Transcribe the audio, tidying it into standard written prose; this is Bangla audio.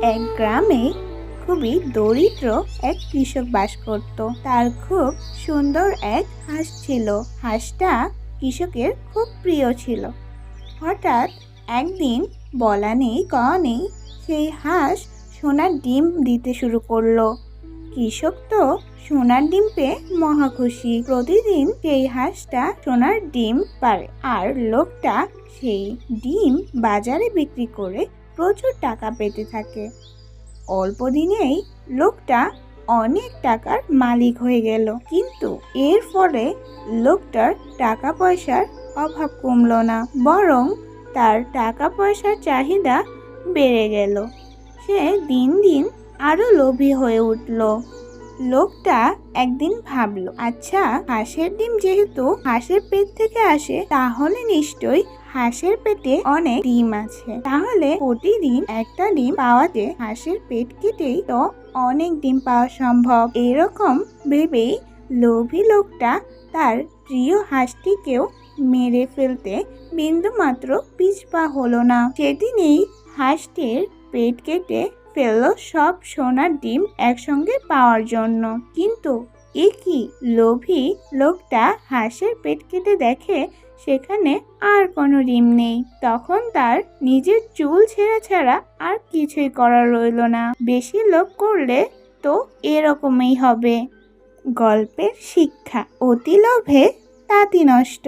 এক গ্রামে খুবই দরিদ্র এক কৃষক বাস করত। তার খুব সুন্দর এক হাঁস ছিল। হাঁসটা কৃষকের খুব প্রিয় ছিল। হঠাৎ একদিন বলা নেই কওয়া নেই সেই হাঁস সোনার ডিম দিতে শুরু করলো। কৃষক তো সোনার ডিম পেয়ে মহা খুশি। প্রতিদিন সেই হাঁসটা সোনার ডিম পারে আর লোকটা সেই ডিম বাজারে বিক্রি করে প্রচুর টাকা পেতে থাকে। অল্প দিনেই লোকটা অনেক টাকার মালিক হয়ে গেল। কিন্তু এর ফলে লোকটার টাকা পয়সার অভাব কমলো না, বরং তার টাকা পয়সার চাহিদা বেড়ে গেল। সে দিন দিন আরো লোভী হয়ে উঠল। লোকটা একদিন ভাবলো, আচ্ছা, হাঁসের ডিম যেহেতু হাঁসের পেট থেকে আসে, তাহলে নিশ্চয়ই হাঁসের পেটে অনেক ডিম আছে। তাহলে প্রতিদিন একটা ডিম পাওয়াতে হাঁসের পেট কেটেই তো অনেক ডিম পাওয়া সম্ভব। এরকম ভেবেই লোভী লোকটা তার প্রিয় হাঁসটিকেও মেরে ফেলতে বিন্দুমাত্র পিছপা হলো না। সেদিনই হাঁসটির পেট কেটে ফেললো সব সোনার ডিম একসঙ্গে পাওয়ার জন্য। কিন্তু এ কি, লোভী লোকটা হাঁসের পেট কেটে দেখে সেখানে আর কোনো ডিম নেই। তখন তার নিজের চুল ছেঁড়া ছাড়া আর কিছুই করার রইল না। বেশি লোভ করলে তো এরকমই হবে। গল্পের শিক্ষা, অতি লোভে তাঁতি নষ্ট।